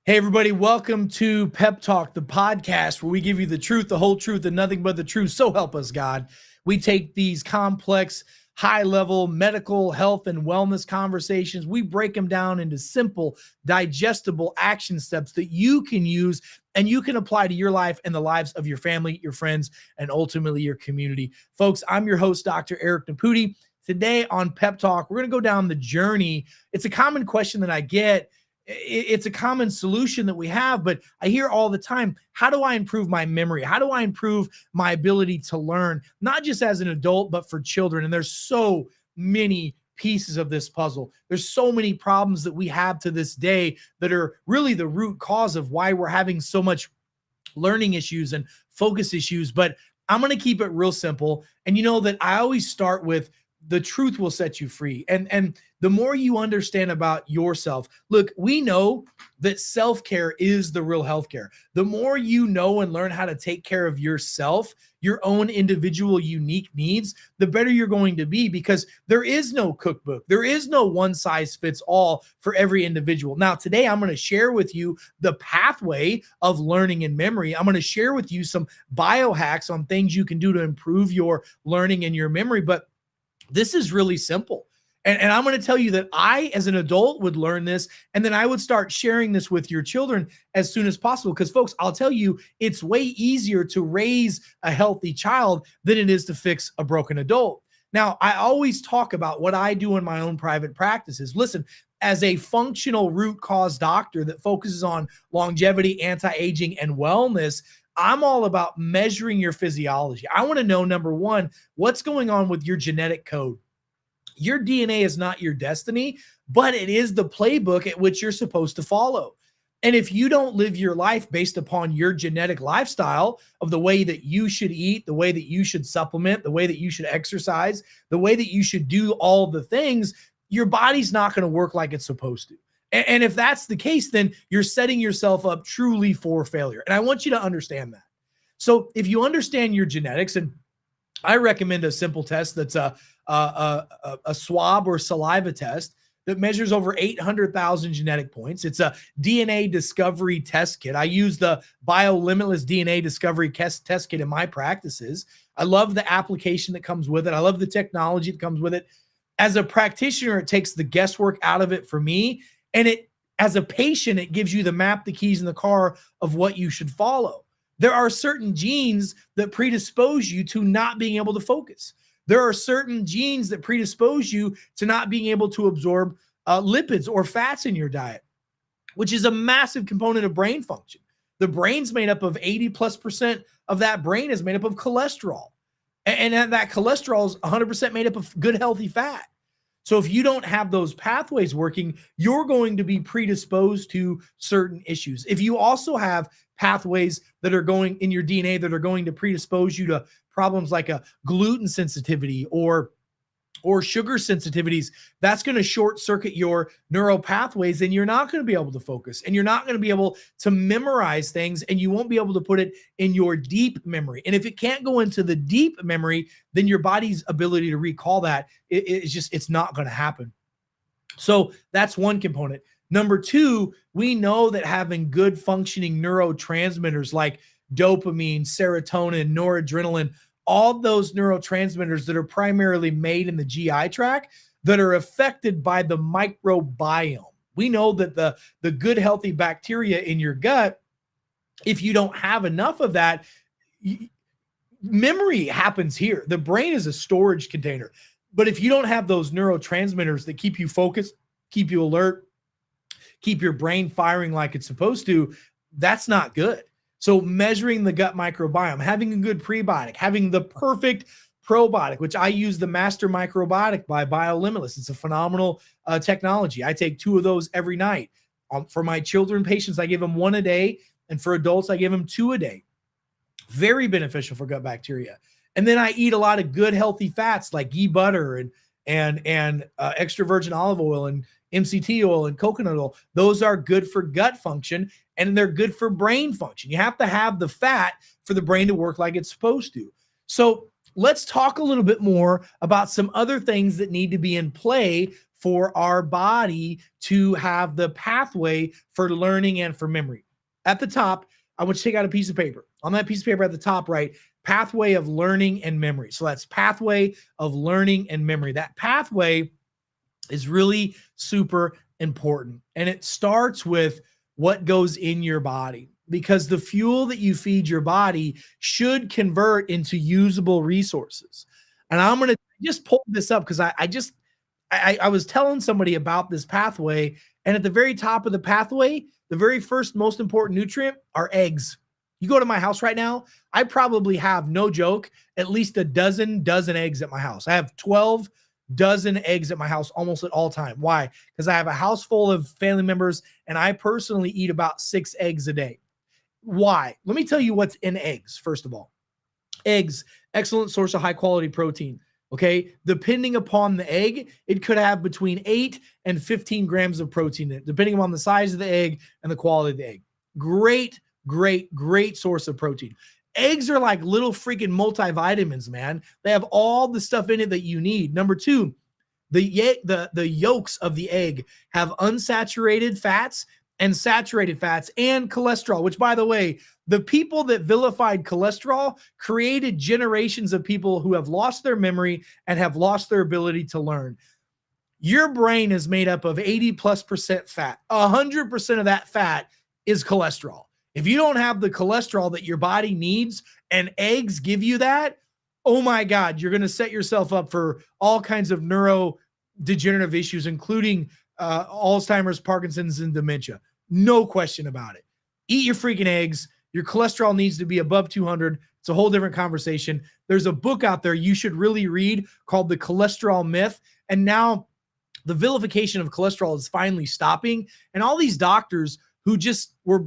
Hey, everybody, welcome to Pep Talk, the podcast where we give you the truth, the whole truth, and nothing but the truth. So help us, God. We take these complex, high level medical, health, and wellness conversations. We break them down into simple, digestible action steps that you can use and you can apply to your life and the lives of your family, your friends, and ultimately your community. Folks, I'm your host, Dr. Eric Naputi. Today on Pep Talk, we're going to go down the journey. It's a common question that I get. It's a common solution that we have, but I hear all the time, how do I improve my memory? How do I improve my ability to learn, not just as an adult, but for children? And there's so many pieces of this puzzle. There's so many problems that we have to this day that are really the root cause of why we're having so much learning issues and focus issues. But I'm going to keep it real simple. And you know that I always start with the truth will set you free. And the more you understand about yourself, look, we know that self-care is the real healthcare. The more you know and learn how to take care of yourself, your own individual unique needs, the better you're going to be, because there is no cookbook. There is no one size fits all for every individual. Now, today I'm going to share with you the pathway of learning and memory. I'm going to share with you some biohacks on things you can do to improve your learning and your memory. But this is really simple. And I'm going to tell you that I, as an adult, would learn this, and then I would start sharing this with your children as soon as possible. Because, folks, I'll tell you, it's way easier to raise a healthy child than it is to fix a broken adult. Now, I always talk about what I do in my own private practices. Listen, as a functional root cause doctor that focuses on longevity, anti-aging, and wellness, I'm all about measuring your physiology. I want to know, number one, what's going on with your genetic code. Your DNA is not your destiny, but it is the playbook at which you're supposed to follow. And if you don't live your life based upon your genetic lifestyle of the way that you should eat, the way that you should supplement, the way that you should exercise, the way that you should do all the things, your body's not going to work like it's supposed to. And if that's the case, then you're setting yourself up truly for failure. And I want you to understand that. So if you understand your genetics, and I recommend a simple test that's a swab or saliva test that measures over 800,000 genetic points. It's a DNA discovery test kit. I use the BioLimitless DNA discovery test kit in my practices. I love the application that comes with it. I love the technology that comes with it. As a practitioner, it takes the guesswork out of it for me. And as a patient, it gives you the map, the keys in the car of what you should follow. There are certain genes that predispose you to not being able to focus. There are certain genes that predispose you to not being able to absorb lipids or fats in your diet, which is a massive component of brain function. The brain's made up of 80+% of that brain is made up of cholesterol. And that cholesterol is 100% made up of good, healthy fat. So if you don't have those pathways working, you're going to be predisposed to certain issues. If you also have pathways that are going in your DNA that are going to predispose you to problems like a gluten sensitivity or sugar sensitivities, that's going to short circuit your neural pathways, and you're not going to be able to focus, and you're not going to be able to memorize things, and you won't be able to put it in your deep memory. And if it can't go into the deep memory, then your body's ability to recall that, it's not going to happen. So that's one component. Number two, we know that having good functioning neurotransmitters like dopamine, serotonin, noradrenaline, all those neurotransmitters that are primarily made in the GI tract that are affected by the microbiome. We know that the good, healthy bacteria in your gut, if you don't have enough of that, memory happens here. The brain is a storage container. But if you don't have those neurotransmitters that keep you focused, keep you alert, keep your brain firing like it's supposed to, that's not good. So measuring the gut microbiome, having a good prebiotic, having the perfect probiotic, which I use the Master Microbiotic by BioLimitless. It's a phenomenal technology. I take 2 of those every night. For my children patients, I give them 1 a day. And for adults, I give them 2 a day. Very beneficial for gut bacteria. And then I eat a lot of good, healthy fats like ghee butter and extra virgin olive oil and MCT oil and coconut oil. Those are good for gut function, and they're good for brain function. You have to have the fat for the brain to work like it's supposed to. So let's talk a little bit more about some other things that need to be in play for our body to have the pathway for learning and for memory. At the top, I want you to take out a piece of paper. On that piece of paper at the top, right, pathway of learning and memory. So that's pathway of learning and memory. That pathway is really super important. And it starts with what goes in your body, because the fuel that you feed your body should convert into usable resources. And I'm going to just pull this up because I was telling somebody about this pathway, and at the very top of the pathway, the very first most important nutrient are eggs. You go to my house right now, I probably have, no joke, at least a dozen eggs at my house. I have 12 dozen eggs at my house almost at all time. Why? Because I have a house full of family members, and I personally eat about 6 eggs a day. Why? Let me tell you what's in eggs, first of all. Eggs, excellent source of high quality protein. Okay. Depending upon the egg, it could have between 8 and 15 grams of protein in it, depending upon the size of the egg and the quality of the egg. Great source of protein. Eggs are like little freaking multivitamins, man. They have all the stuff in it that you need. Number 2, the yolks of the egg have unsaturated fats and saturated fats and cholesterol, which, by the way, the people that vilified cholesterol created generations of people who have lost their memory and have lost their ability to learn. Your brain is made up of 80+% fat. 100% of that fat is cholesterol. If you don't have the cholesterol that your body needs and eggs give you that, oh my God, you're going to set yourself up for all kinds of neurodegenerative issues, including Alzheimer's, Parkinson's, and dementia. No question about it. Eat your freaking eggs. Your cholesterol needs to be above 200. It's a whole different conversation. There's a book out there you should really read called The Cholesterol Myth. And now the vilification of cholesterol is finally stopping. And all these doctors who just were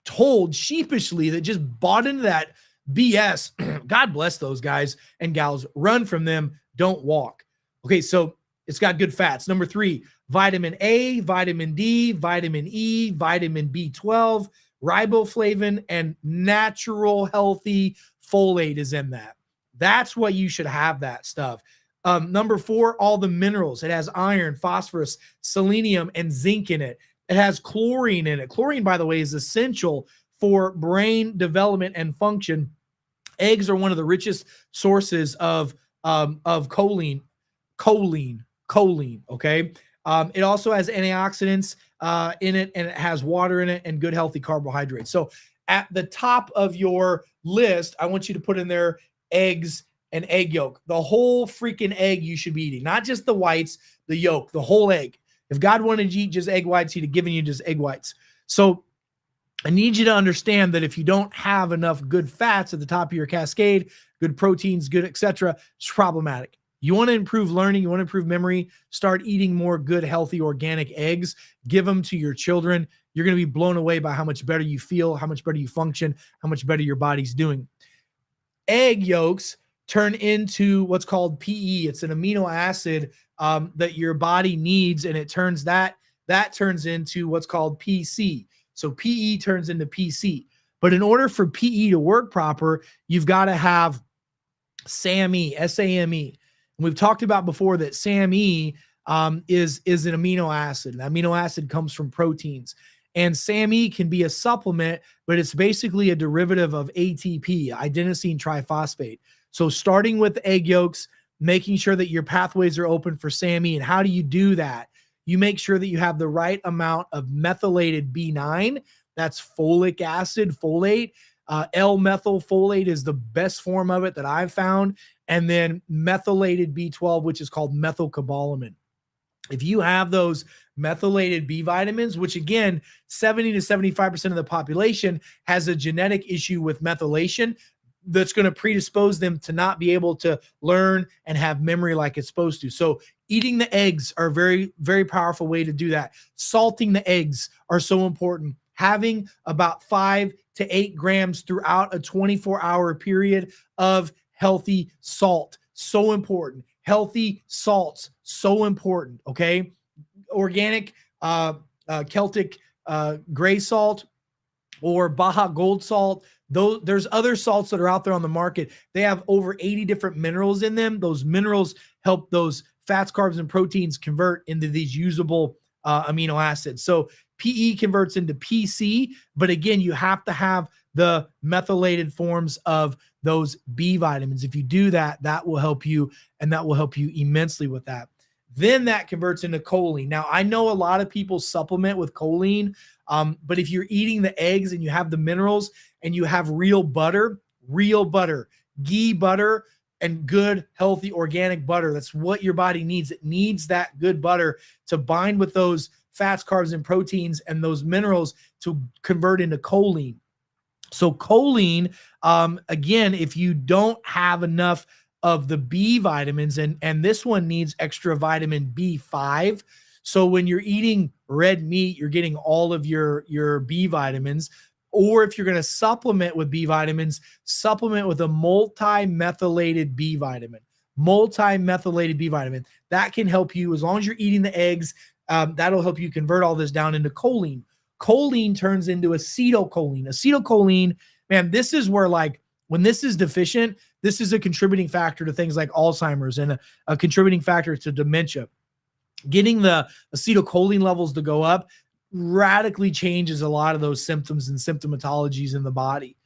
told sheepishly, that just bought into that BS, God bless those guys and gals. Run from them. Don't walk. Okay, so it's got good fats. Number 3, vitamin A, vitamin D, vitamin E, vitamin B12, riboflavin, and natural healthy folate is in that. That's what you should have, that stuff. Number 4, all the minerals. It has iron, phosphorus, selenium, and zinc in it. It has chlorine in it. Chlorine, by the way, is essential for brain development and function. Eggs are one of the richest sources of choline. Okay. It also has antioxidants in it, and it has water in it and good healthy carbohydrates. So at the top of your list, I want you to put in there eggs and egg yolk. The whole freaking egg you should be eating, not just the whites, the yolk, the whole egg. If God wanted you to eat just egg whites, he'd have given you just egg whites. So I need you to understand that if you don't have enough good fats at the top of your cascade, good proteins, good, etc., it's problematic. You want to improve learning, you want to improve memory, start eating more good, healthy, organic eggs. Give them to your children. You're going to be blown away by how much better you feel, how much better you function, how much better your body's doing. Egg yolks turn into what's called PE. It's an amino acid that your body needs, and it turns that turns into what's called PC. So PE turns into PC. But in order for PE to work proper, you've got to have SAMe, S-A-M-E. And we've talked about before that SAMe is an amino acid. An amino acid comes from proteins. And SAMe can be a supplement, but it's basically a derivative of ATP, adenosine triphosphate. So starting with egg yolks, making sure that your pathways are open for SAMe. And how do you do that? You make sure that you have the right amount of methylated B9. That's folic acid, folate. L-methylfolate is the best form of it that I've found. And then methylated B12, which is called methylcobalamin. If you have those methylated B vitamins, which again, 70 to 75% of the population has a genetic issue with methylation that's going to predispose them to not be able to learn and have memory like it's supposed to. So eating the eggs are a very, very powerful way to do that. Salting the eggs are so important. Having about 5 to 8 grams throughout a 24-hour period of healthy salt, so important. Healthy salts, so important, okay? Organic Celtic gray salt or Baja Gold salt. There's other salts that are out there on the market. They have over 80 different minerals in them. Those minerals help those fats, carbs, and proteins convert into these usable amino acids. So PE converts into PC, but again, you have to have the methylated forms of those B vitamins. If you do that, that will help you, and that will help you immensely with that. Then that converts into choline. Now, I know a lot of people supplement with choline, but if you're eating the eggs and you have the minerals and you have real butter, ghee butter, and good, healthy, organic butter, that's what your body needs. It needs that good butter to bind with those fats, carbs, and proteins and those minerals to convert into choline. So choline, again, if you don't have enough of the B vitamins, and this one needs extra vitamin B5. So when you're eating red meat, you're getting all of your B vitamins. Or if you're going to supplement with B vitamins, supplement with a multi-methylated B vitamin. Multi-methylated B vitamin. That can help you as long as you're eating the eggs. That'll help you convert all this down into choline. Choline turns into acetylcholine. Acetylcholine, man, this is where, like, when this is deficient, this is a contributing factor to things like Alzheimer's and a contributing factor to dementia. Getting the acetylcholine levels to go up radically changes a lot of those symptoms and symptomatologies in the body.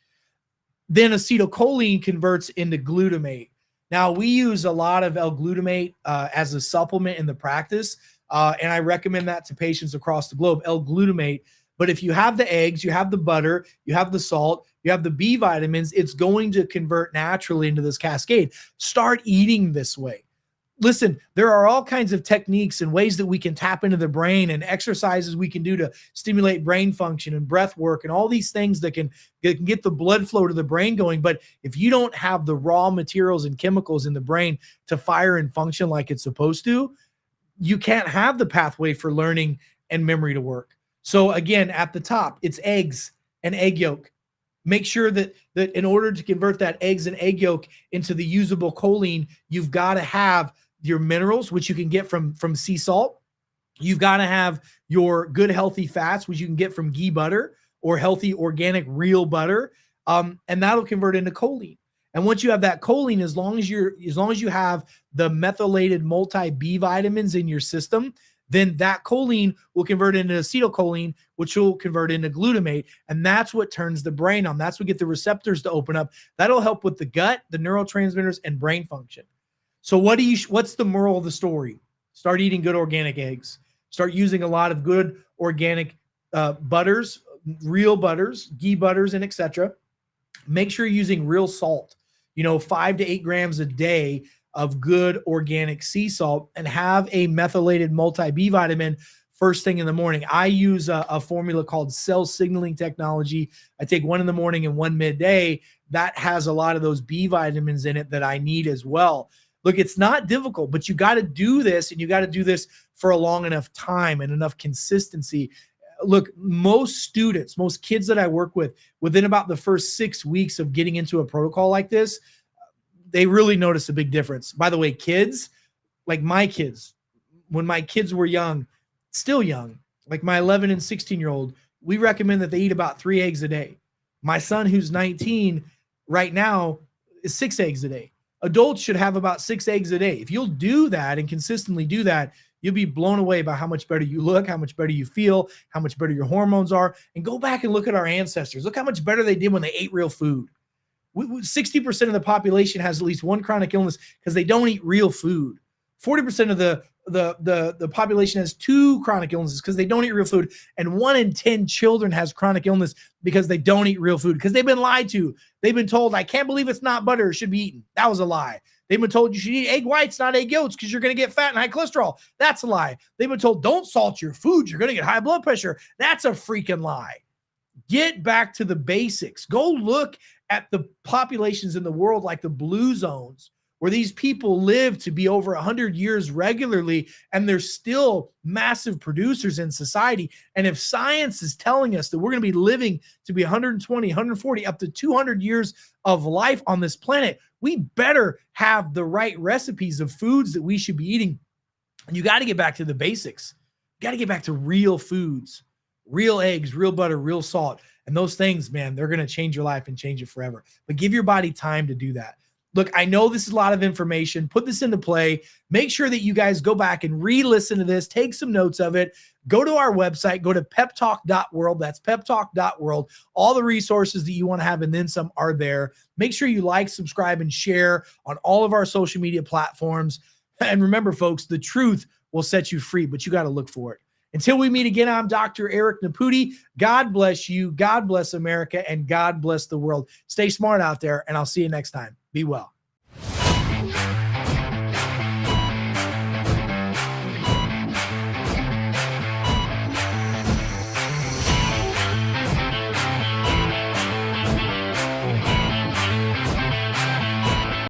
Then acetylcholine converts into glutamate. Now, we use a lot of L-glutamate as a supplement in the practice, and I recommend that to patients across the globe, L-glutamate. But if you have the eggs, you have the butter, you have the salt, you have the B vitamins, it's going to convert naturally into this cascade. Start eating this way. Listen, there are all kinds of techniques and ways that we can tap into the brain and exercises we can do to stimulate brain function and breath work and all these things that can get the blood flow to the brain going. But if you don't have the raw materials and chemicals in the brain to fire and function like it's supposed to, you can't have the pathway for learning and memory to work. So again, at the top, it's eggs and egg yolk. Make sure that in order to convert that eggs and egg yolk into the usable choline, you've got to have your minerals, which you can get from sea salt. You've got to have your good, healthy fats, which you can get from ghee butter or healthy, organic, real butter. And that'll convert into choline. And once you have that choline, as long as you have the methylated multi-B vitamins in your system, then that choline will convert into acetylcholine, which will convert into glutamate. And that's what turns the brain on. That's what gets the receptors to open up. That'll help with the gut, the neurotransmitters, and brain function. So what's the moral of the story? Start eating good organic eggs. Start using a lot of good organic butters, real butters, ghee butters, and etc. Make sure you're using real salt, 5 to 8 grams a day of good organic sea salt, and have a methylated multi-B vitamin first thing in the morning. I use a formula called cell signaling technology. I take one in the morning and one midday. That has a lot of those B vitamins in it that I need as well. Look, it's not difficult, but you got to do this, and you got to do this for a long enough time and enough consistency. Look, most kids that I work with, within about the first 6 weeks of getting into a protocol like this, they really notice a big difference. By the way, kids, like my kids, when my kids were young, still young, like my 11 and 16-year-old, we recommend that they eat about 3 eggs a day. My son, who's 19 right now, is 6 eggs a day. Adults should have about 6 eggs a day. If you'll do that and consistently do that, you'll be blown away by how much better you look, how much better you feel, how much better your hormones are. And go back and look at our ancestors. Look how much better they did when they ate real food. 60% of the population has at least one chronic illness because they don't eat real food. 40% of the population has 2 chronic illnesses because they don't eat real food. And 1 in 10 children has chronic illness because they don't eat real food, because they've been lied to. They've been told, I can't believe it's not butter, it should be eaten. That was a lie. They've been told you should eat egg whites, not egg yolks, because you're going to get fat and high cholesterol. That's a lie. They've been told don't salt your food, you're going to get high blood pressure. That's a freaking lie. Get back to the basics. Go look at the populations in the world like the blue zones, where these people live to be over 100 years regularly, and they're still massive producers in society. And if science is telling us that we're going to be living to be 120, 140, up to 200 years of life on this planet, we better have the right recipes of foods that we should be eating. And you got to get back to the basics. You got to get back to real foods, real eggs, real butter, real salt. And those things, man, they're going to change your life and change it forever. But give your body time to do that. Look, I know this is a lot of information. Put this into play. Make sure that you guys go back and re-listen to this. Take some notes of it. Go to our website. Go to peptalk.world. That's peptalk.world. All the resources that you want to have and then some are there. Make sure you like, subscribe, and share on all of our social media platforms. And remember, folks, the truth will set you free, but you got to look for it. Until we meet again, I'm Dr. Eric Naputi. God bless you. God bless America, and God bless the world. Stay smart out there, and I'll see you next time. Be well.